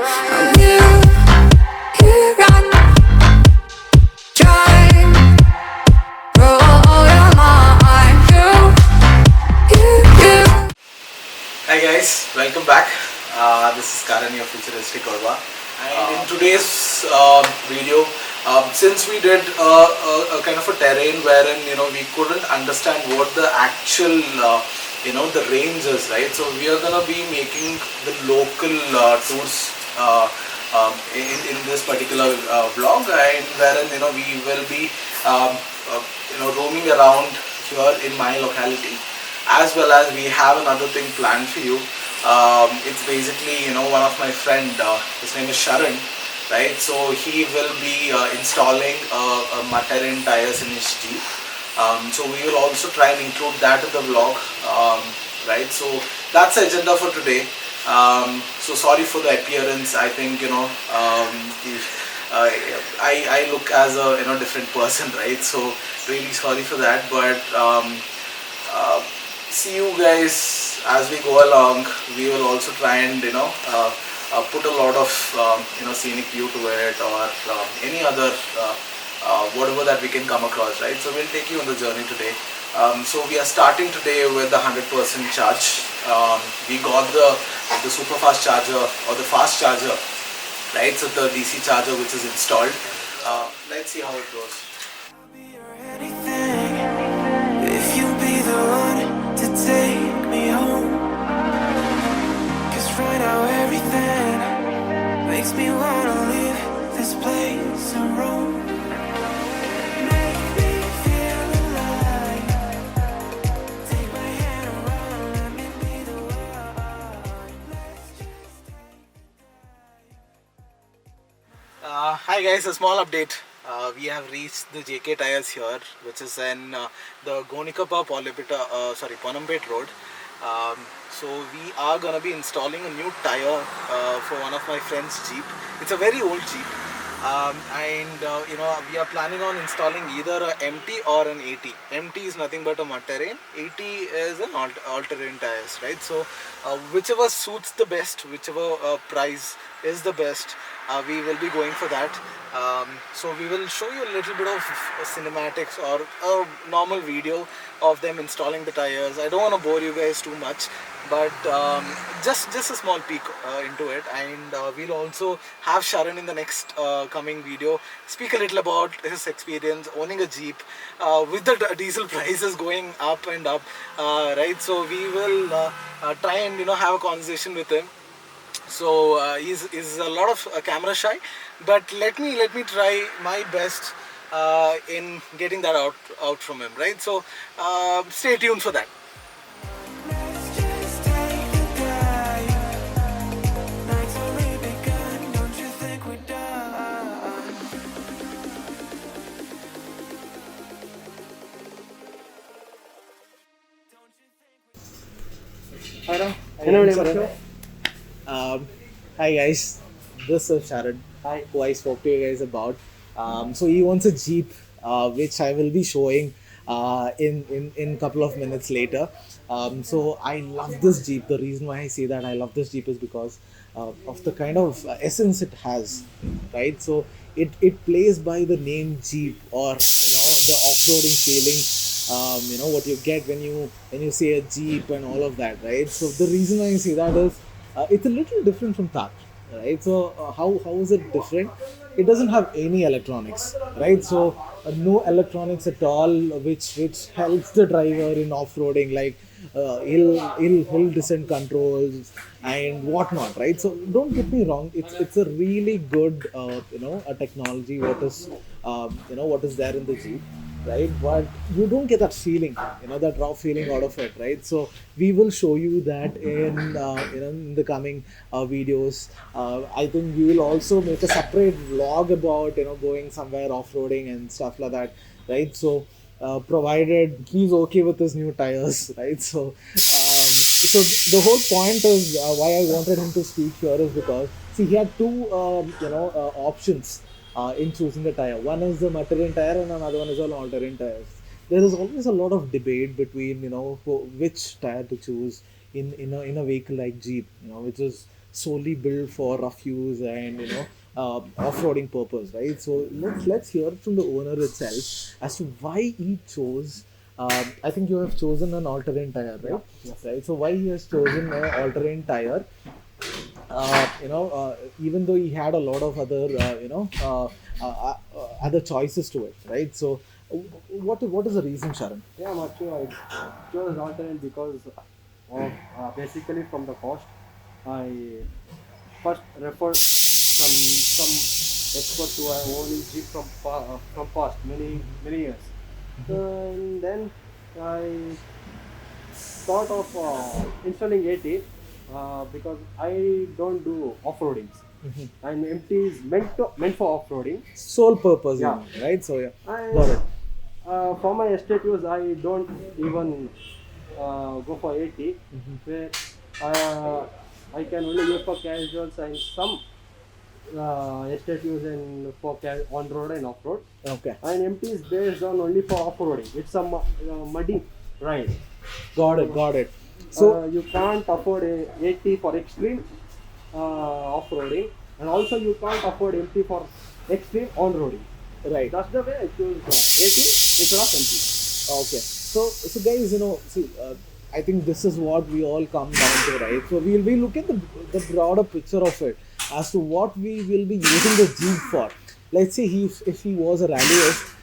Hi guys, welcome back. This is Karan, your futuristic Orva. And in today's video, since we did a kind of a terrain wherein we couldn't understand what the actual the range is, right? So we are gonna be making the local tours in this particular vlog, and wherein we will be roaming around here in my locality, as well as we have another thing planned for you. It's basically one of my friend, his name is Sharan, right? So he will be installing a terrain tires in his Jeep. So we will also try and include that in the vlog, right? So that's the agenda for today. So sorry for the appearance. I think I look as a different person, right? So really sorry for that, but see you guys as we go along. We will also try and put a lot of scenic view to it, or any other whatever that we can come across, right? So we'll take you on the journey today. So we are starting today with the 100% charge. We got the super fast charger, or the fast charger, right? So the DC charger which is installed. Let's see how it goes. Take me home, 'cause right now everything makes me wanna leave this place and roam. Make me feel alive. Take my hand around, let me be the one. Let's just Hi guys, a small update. We have reached the JK Tyres here, which is in the Gonikapa Ponampet Road. So we are gonna be installing a new tire for one of my friend's Jeep. It's a very old Jeep, and we are planning on installing either a MT or an AT. MT is nothing but a mud terrain. AT is an all-terrain tires, right? So whichever suits the best, whichever price is the best, we will be going for that. So we will show you a little bit of cinematics or a normal video of them installing the tires. I don't want to bore you guys too much, but just a small peek into it. And we'll also have Sharan in the next coming video speak a little about his experience owning a Jeep with the diesel prices going up and up, right? So we will try and have a conversation with him. So he's a lot of camera shy, but let me try my best in getting that out from him, right? So stay tuned for that. let's just take a dive. Night's only begun, don't you think we're done? Hello. Hi guys, this is Sharan. Hi. Who I spoke to you guys about. So he wants a Jeep, which I will be showing in couple of minutes later. So I love this Jeep. The reason why I say that I love this Jeep is because of the kind of essence it has, right? So it plays by the name Jeep, or the off-roading feeling. What you get when you say a Jeep and all of that, right? So the reason why I say that is it's a little different from that, right? So how is it different? It doesn't have any electronics, right? So no electronics at all, which helps the driver in off-roading, like hill descent controls and whatnot, right? So don't get me wrong, it's a really good a technology what is there in the Jeep, right? But you don't get that feeling, that raw feeling out of it, right? So we will show you that in the coming videos. I think we will also make a separate vlog about going somewhere off-roading and stuff like that, right? So provided he's okay with his new tires, right? So the whole point is why I wanted him to speak here is because see, he had two options in choosing the tire. One is the mud-terrain tire and another one is an all-terrain tires. There is always a lot of debate between which tire to choose in a vehicle like Jeep, which is solely built for rough use and off-roading purpose, right? So let's hear it from the owner itself as to why he chose. I think you have chosen an all-terrain tire, right? Yes. Right. So why he has chosen an all-terrain tire? Even though he had a lot of other, other choices to it, right? So, what is the reason, Sharon? Yeah, Machu, I chose alternate because of basically from the cost. I first referred some experts who are owning Jeep from past many years. And then I thought of installing 80 because I don't do off-roadings. And MT is meant for off-roading. Sole purpose, you Yeah. mean, right? So yeah, And got it. for my estate use, I don't even go for 80, where uh, I can only use for casuals and some estate use and for on road and off road. Okay, And MT is based on only for off roading. It's a muddy ride. got it. So You can't afford a 80 for extreme off roading, and also you can't afford MT for extreme on roading. right. That's the way I choose 80 instead of MT. Okay. So guys, see, I think this is what we all come down to, right? So we look at the broader picture of it as to what we will be using the Jeep for. Let's say if he was a rallyist,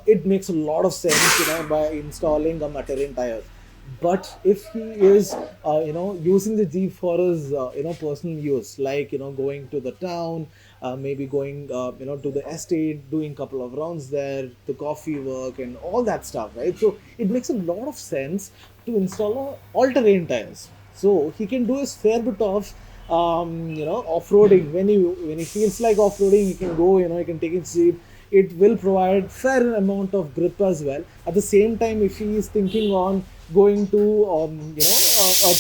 it makes a lot of sense, by installing a all-terrain tire. But if he is, using the Jeep for his, personal use, like, going to the town, maybe going, to the estate, doing couple of rounds there, the coffee work and all that stuff, right? So it makes a lot of sense to install all-terrain tires. So he can do his fair bit of, off-roading. When he feels like off-roading, he can go, he can take his Jeep. It will provide fair amount of grip as well. At the same time, if he is thinking on going to a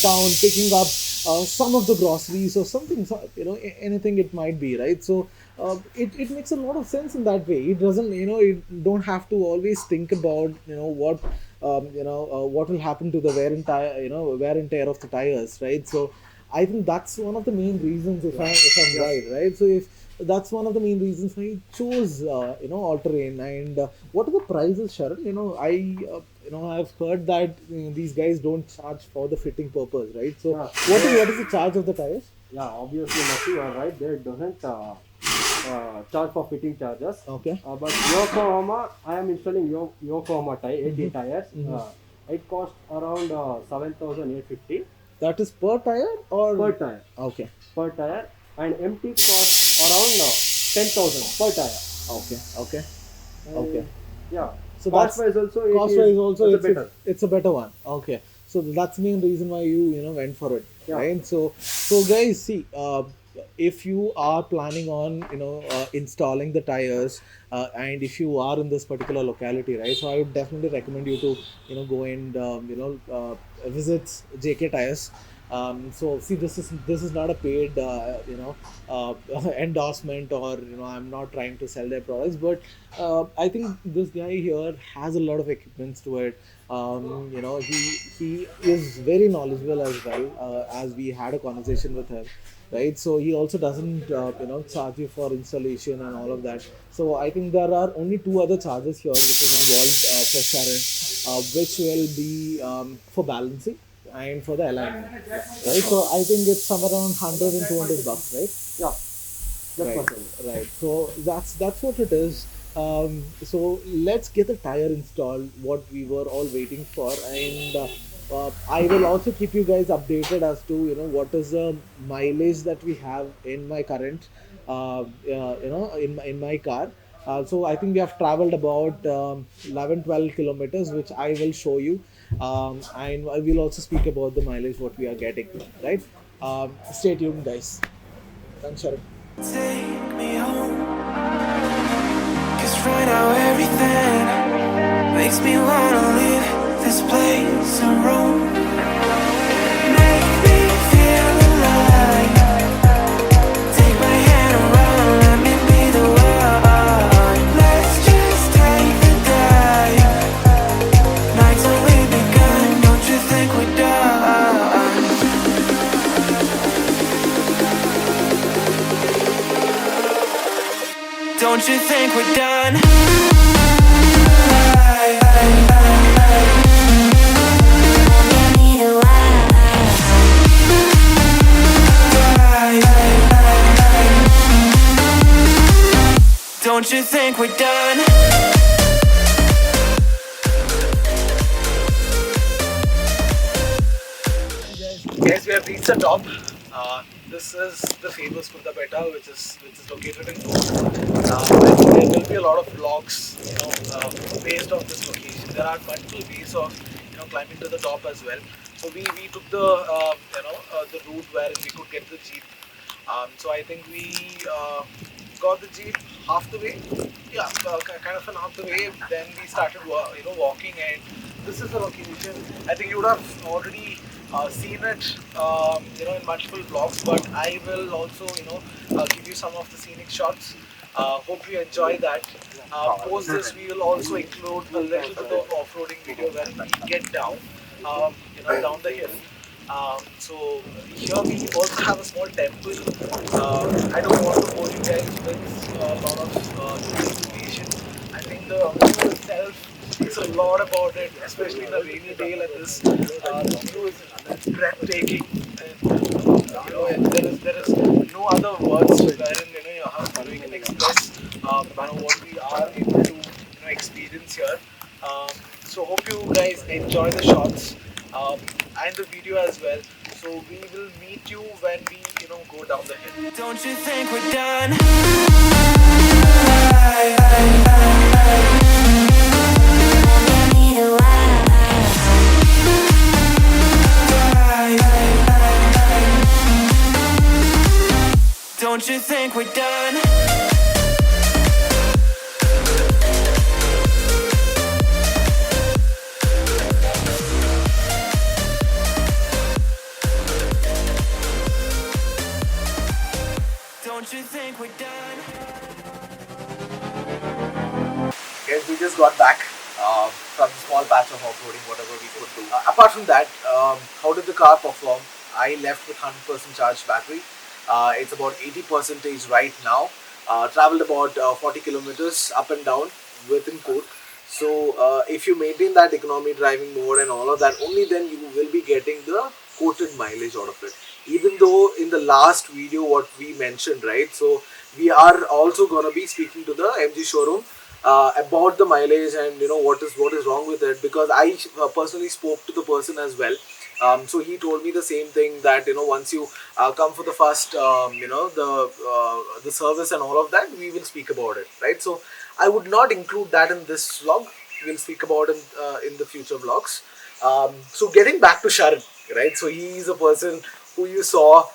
town, picking up some of the groceries or something, anything it might be, right? So it makes a lot of sense in that way. It doesn't, you don't have to always think about what will happen to the wear and tear of the tires, right? So I think that's one of the main reasons, if I'm right? So if that's one of the main reasons why I chose, all terrain. And what are the prices, Sharon? I've heard that these guys don't charge for the fitting purpose, right? So Yeah. what is the charge of the tires? Yeah, obviously, Mati, you are right. They doesn't charge for fitting charges. Okay. But Yokohama, I am installing Yokohama tire, 80 tires. It costs around 7,850 That is per tire or per tire. Okay. Per tire, and MT costs around 10,000 per tire. Okay. And Okay. Yeah. So cost that's wise also. cost wise also it's better. it's a better one. Okay. So that's the main reason why you went for it, Yeah. right? So guys, see, if you are planning on installing the tires, and if you are in this particular locality, right? So I would definitely recommend you to go and visit JK Tires. So see, this is not a paid endorsement, or I'm not trying to sell their products, but I think this guy here has a lot of equipments to it. He is very knowledgeable as well, as we had a conversation with him, right? So he also doesn't charge you for installation and all of that. So I think there are only two other charges here which is involved for Sharon, which will be for balancing and for the alignment, right? So I think it's somewhere around 100 and 200 bucks, right? Yeah. That's Right, possible. right. So that's what it is. So let's get the tire installed, what we were all waiting for, and I will also keep you guys updated as to what is the mileage that we have in my current, in my car. So I think we have traveled about 11-12 kilometers, which I will show you, and I will also speak about the mileage what we are getting. Right? Stay tuned, guys. Thanks, Sharon. Take me home. 'Cause right now everything makes me wanna leave this place and roam. Make me feel alive. Take my hand around, let me be the one. Let's just take the dive. Night's only begun, don't you think we're done? Don't you think we're done? Don't you think we're done? Guys, we have reached the top. This is the famous Kunda which is located in Coorg. There will be a lot of vlogs, based on this location. There are multiple ways of, climbing to the top as well. So we took the route where we could get the jeep. So I think we got the jeep half the way. Yeah, kind of an half the way. Then we started, walking, and this is the location. I think you would have already seen it, in multiple vlogs. But I will also, give you some of the scenic shots. Hope you enjoy that. Post this, we will also include a little bit of off-roading video where we get down, down the hill. So here we also have a small temple. I don't want to bore you guys with a lot of information. I think the view itself speaks a lot about it, especially in a rainy day like this. The view is breathtaking, and there is no other words wherein how we can express what we are able to experience here. So hope you guys enjoy the shots, and the video as well. So we will meet you when we go down the hill. Don't you think we're done? Don't you think we're done? Don't you think we're done? Guys, we just got back from the small patch of off-roading, whatever we could do. Apart from that, how did the car perform? I left with 100% charged battery. It's about 80% right now. Traveled about 40 kilometers up and down within Coorg. So if you maintain that economy driving mode and all of that, only then you will be getting the quoted mileage out of it. Even though in the last video what we mentioned, right? So we are also gonna be speaking to the MG showroom about the mileage and what is wrong with it, because I personally spoke to the person as well. So he told me the same thing, that once you come for the first the service and all of that, we will speak about it, right? So I would not include that in this vlog. We'll speak about it in the future vlogs. So getting back to Sharan, right? So he is a person who you saw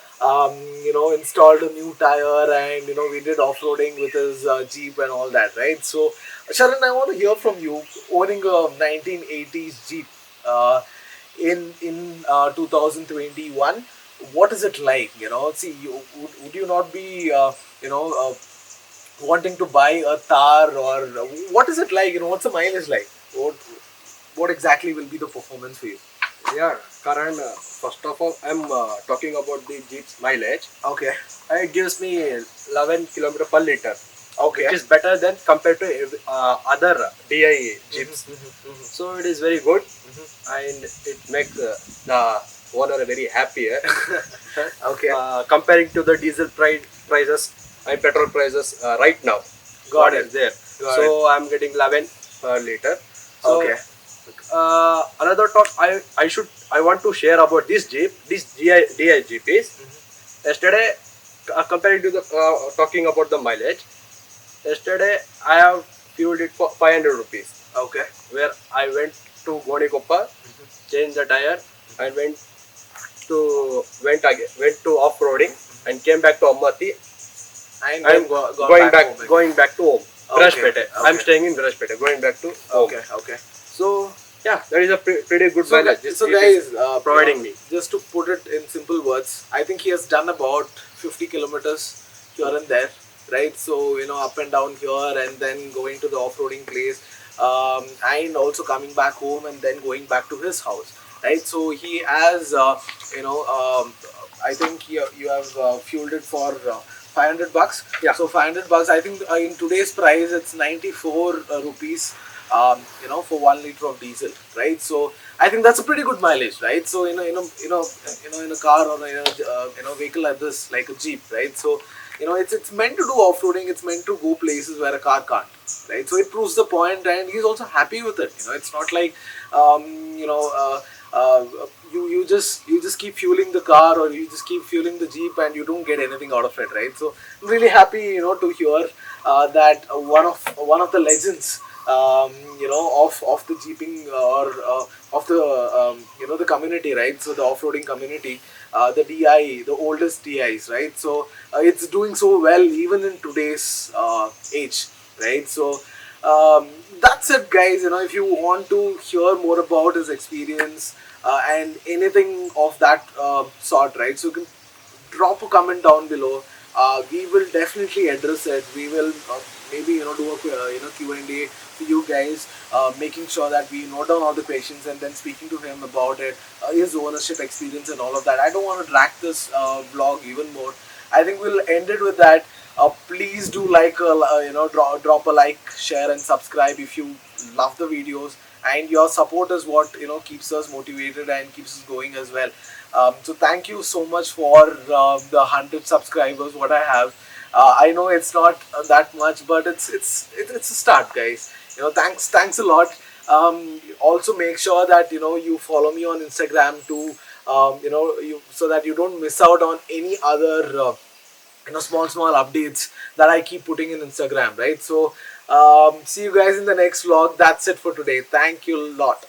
installed a new tire, and we did off-roading with his Jeep and all that, right? So Sharan, I want to hear from you, owning a 1980s Jeep in 2021. What is it like? See, would you not be wanting to buy a Thar, or what is it like? What's the mileage like? What exactly will be the performance for you? Yeah, Karan, first of all, I'm talking about the Jeep's mileage. Okay. It gives me 11 km per liter. Okay. Which is better than compared to other DI Jeeps. So it is very good, and it makes the owner very happier. Okay. Comparing to the diesel prices and petrol prices right now. Got it. Is there. Got So I'm getting 11 per liter. So, Okay. Another talk I want to share about this Jeep. This DI Jeep is yesterday, comparing to the talking about the mileage. Yesterday I have fueled it for 500 rupees. Okay. Where I went to Gonikopa, changed the tire, and went to off-roading, and came back to Amati. And I'm going back to home. Okay, Brashpete. okay. I'm staying in Brashpete, going back to home. Okay. So yeah, that is a pretty good So, mileage. so It guys, is providing me. just to put it in simple words, I think he has done about 50 kilometers here and there, right? So up and down here, and then going to the off-roading place, and also coming back home, and then going back to his house, right? So he has I think you have fueled it for 500 bucks. Yeah. So 500 bucks. I think in today's price, it's 94 rupees. For 1 liter of diesel, right? So I think that's a pretty good mileage, right? So in a car or vehicle like this, like a Jeep, right? So it's meant to do off-roading. It's meant to go places where a car can't, right? So it proves the point, and he's also happy with it. It's not like um, you know. Uh, you just keep fueling the car, or you just keep fueling the Jeep, and you don't get anything out of it, right? So I'm really happy, to hear that one of the legends, of the jeeping, or of the the community, right? So the off-roading community, the DI, the oldest DIs, right? So it's doing so well even in today's age, right? So um, that's it, guys. If you want to hear more about his experience and anything of that sort, right? So you can drop a comment down below. We will definitely address it. We will maybe do a Q&A for you guys, making sure that we note down all the questions and then speaking to him about it, his ownership experience and all of that. I don't want to drag this vlog even more. I think we'll end it with that. Please do drop a like, share, and subscribe if you love the videos. And your support is what keeps us motivated and keeps us going as well. So thank you so much for the 100 subscribers. What I have, I know it's not that much, but it's a start, guys. Thanks a lot. Also make sure that you follow me on Instagram too. So that you don't miss out on any other small updates that I keep putting in Instagram, right? So see you guys in the next vlog. That's it for today. Thank you a lot.